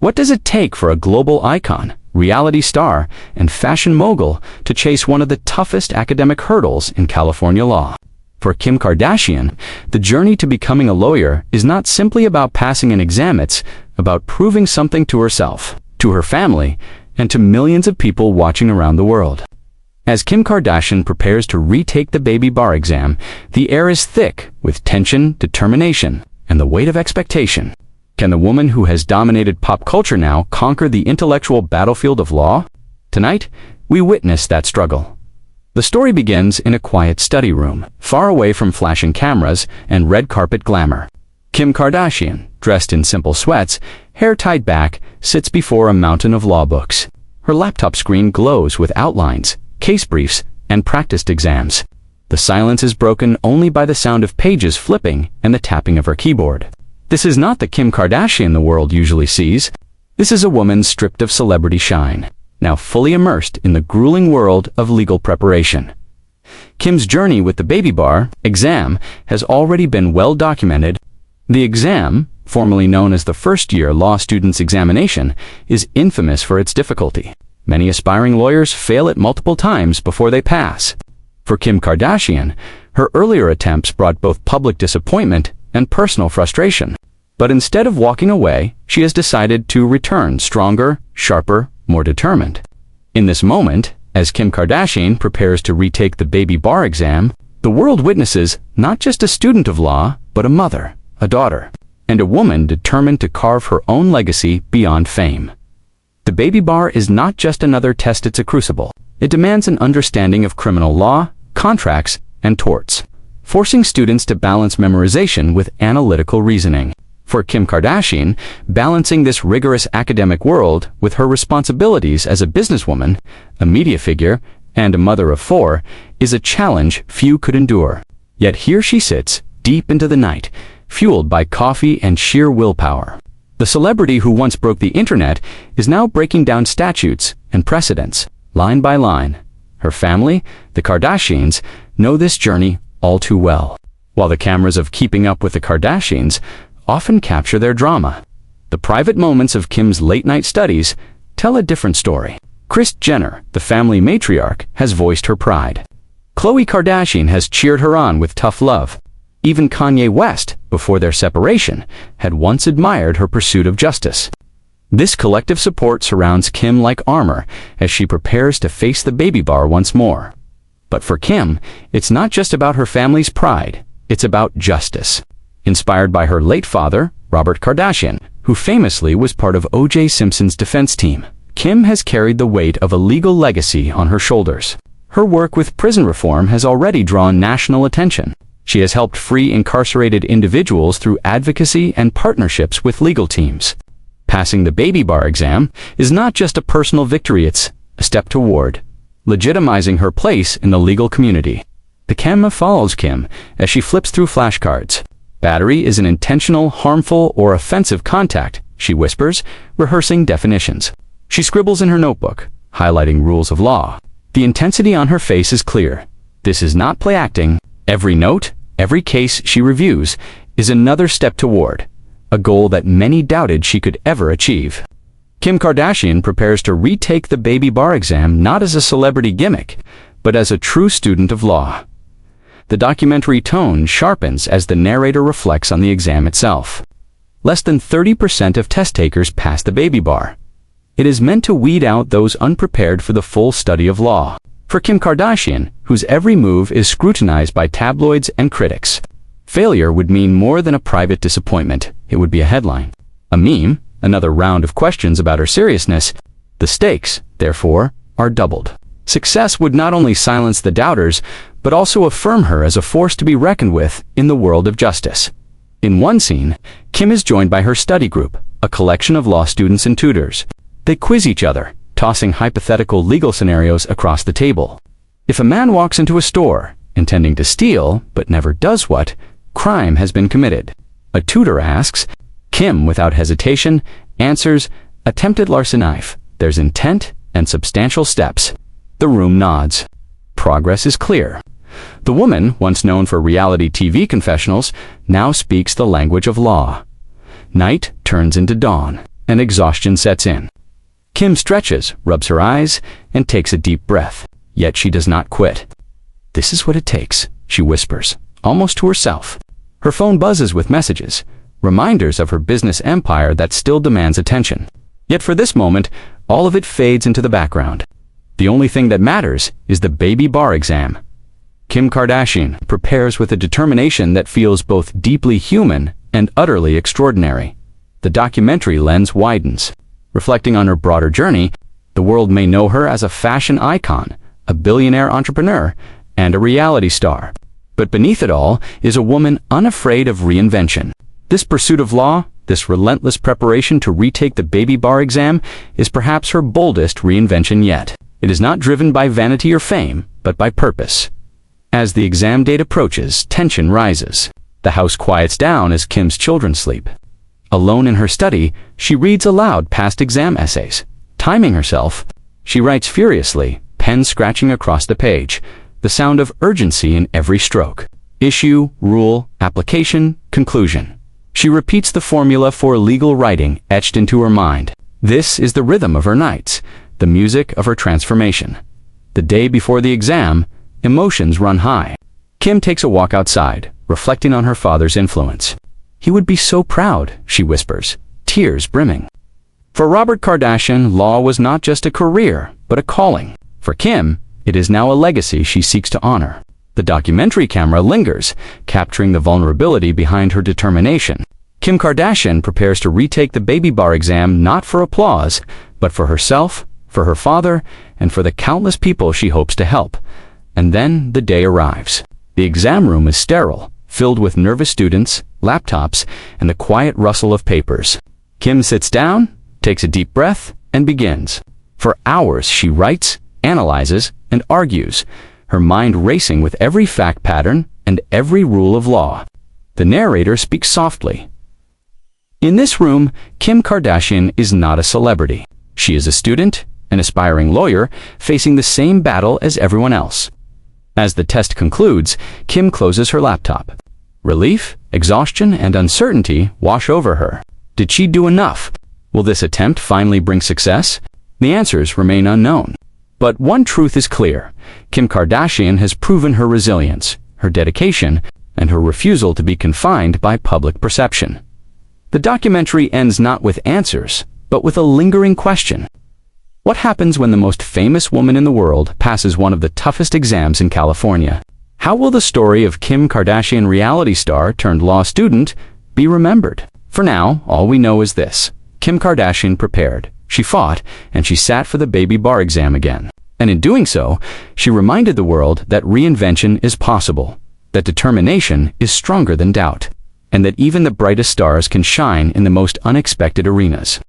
What does it take for a global icon, reality star, and fashion mogul to chase one of the toughest academic hurdles in California law? For Kim Kardashian, the journey to becoming a lawyer is not simply about passing an exam, it's about proving something to herself, to her family, and to millions of people watching around the world. As Kim Kardashian prepares to retake the baby bar exam, the air is thick with tension, determination, and the weight of expectation. Can the woman who has dominated pop culture now conquer the intellectual battlefield of law? Tonight, we witness that struggle. The story begins in a quiet study room, far away from flashing cameras and red carpet glamour. Kim Kardashian, dressed in simple sweats, hair tied back, sits before a mountain of law books. Her laptop screen glows with outlines, case briefs, and practiced exams. The silence is broken only by the sound of pages flipping and the tapping of her keyboard. This is not the Kim Kardashian the world usually sees. This is a woman stripped of celebrity shine, now fully immersed in the grueling world of legal preparation. Kim's journey with the baby bar exam has already been well documented. The exam, formerly known as the first-year law student's examination, is infamous for its difficulty. Many aspiring lawyers fail it multiple times before they pass. For Kim Kardashian, her earlier attempts brought both public disappointment and personal frustration. But instead of walking away, she has decided to return stronger, sharper, more determined. In this moment, as Kim Kardashian prepares to retake the baby bar exam, the world witnesses not just a student of law, but a mother, a daughter, and a woman determined to carve her own legacy beyond fame. The baby bar is not just another test, it's a crucible. It demands an understanding of criminal law, contracts, and torts, forcing students to balance memorization with analytical reasoning. For Kim Kardashian, balancing this rigorous academic world with her responsibilities as a businesswoman, a media figure, and a mother of four is a challenge few could endure. Yet here she sits, deep into the night, fueled by coffee and sheer willpower. The celebrity who once broke the internet is now breaking down statutes and precedents, line by line. Her family, the Kardashians, know this journey all too well, while the cameras of Keeping Up with the Kardashians often capture their drama. The private moments of Kim's late-night studies tell a different story. Kris Jenner, the family matriarch, has voiced her pride. Khloe Kardashian has cheered her on with tough love. Even Kanye West, before their separation, had once admired her pursuit of justice. This collective support surrounds Kim like armor as she prepares to face the baby bar once more. But for Kim, it's not just about her family's pride, it's about justice. Inspired by her late father, Robert Kardashian, who famously was part of O.J. Simpson's defense team, Kim has carried the weight of a legal legacy on her shoulders. Her work with prison reform has already drawn national attention. She has helped free incarcerated individuals through advocacy and partnerships with legal teams. Passing the baby bar exam is not just a personal victory, it's a step toward legitimizing her place in the legal community. The camera follows Kim as she flips through flashcards. Battery is an intentional, harmful, or offensive contact, she whispers, rehearsing definitions. She scribbles in her notebook, highlighting rules of law. The intensity on her face is clear. This is not play acting. Every note, every case she reviews, is another step toward a goal that many doubted she could ever achieve. Kim Kardashian prepares to retake the baby bar exam not as a celebrity gimmick, but as a true student of law. The documentary tone sharpens as the narrator reflects on the exam itself. Less than 30% of test takers pass the baby bar. It is meant to weed out those unprepared for the full study of law. For Kim Kardashian, whose every move is scrutinized by tabloids and critics, failure would mean more than a private disappointment. It would be a headline, a meme, another round of questions about her seriousness. The stakes, therefore, are doubled. Success would not only silence the doubters, but also affirm her as a force to be reckoned with in the world of justice. In one scene, Kim is joined by her study group, a collection of law students and tutors. They quiz each other, tossing hypothetical legal scenarios across the table. If a man walks into a store, intending to steal, but never does what, crime has been committed. A tutor asks. Kim, without hesitation, answers, attempted larceny. There's intent and substantial steps. The room nods. Progress is clear. The woman, once known for reality TV confessionals, now speaks the language of law. Night turns into dawn. and exhaustion sets in. Kim stretches, rubs her eyes, and takes a deep breath. Yet she does not quit. "This is what it takes," she whispers, almost to herself. Her phone buzzes with messages, reminders of her business empire that still demands attention. Yet for this moment, all of it fades into the background. The only thing that matters is the baby bar exam. Kim Kardashian prepares with a determination that feels both deeply human and utterly extraordinary. The documentary lens widens. Reflecting on her broader journey, the world may know her as a fashion icon, a billionaire entrepreneur, and a reality star. But beneath it all is a woman unafraid of reinvention. This pursuit of law, this relentless preparation to retake the baby bar exam, is perhaps her boldest reinvention yet. It is not driven by vanity or fame, but by purpose. As the exam date approaches, tension rises. The house quiets down as Kim's children sleep. Alone in her study, she reads aloud past exam essays. Timing herself, she writes furiously, pen scratching across the page, the sound of urgency in every stroke. Issue, rule, application, conclusion. She repeats the formula for legal writing etched into her mind. This is the rhythm of her nights, the music of her transformation. The day before the exam, emotions run high. Kim takes a walk outside, reflecting on her father's influence. "He would be so proud," she whispers, tears brimming. For Robert Kardashian, law was not just a career, but a calling. For Kim, it is now a legacy she seeks to honor. The documentary camera lingers, capturing the vulnerability behind her determination. Kim Kardashian prepares to retake the baby bar exam not for applause, but for herself, for her father, and for the countless people she hopes to help. And then the day arrives. The exam room is sterile, filled with nervous students, laptops, and the quiet rustle of papers. Kim sits down, takes a deep breath, and begins. For hours she writes, analyzes, and argues, her mind racing with every fact pattern and every rule of law. The narrator speaks softly. In this room, Kim Kardashian is not a celebrity. She is a student, an aspiring lawyer, facing the same battle as everyone else. As the test concludes, Kim closes her laptop. Relief, exhaustion, and uncertainty wash over her. Did she do enough? Will this attempt finally bring success? The answers remain unknown. But one truth is clear. Kim Kardashian has proven her resilience, her dedication, and her refusal to be confined by public perception. The documentary ends not with answers, but with a lingering question. What happens when the most famous woman in the world passes one of the toughest exams in California? How will the story of Kim Kardashian, reality star turned law student, be remembered? For now, all we know is this. Kim Kardashian prepared. She fought, and she sat for the baby bar exam again. And in doing so, she reminded the world that reinvention is possible, that determination is stronger than doubt, and that even the brightest stars can shine in the most unexpected arenas.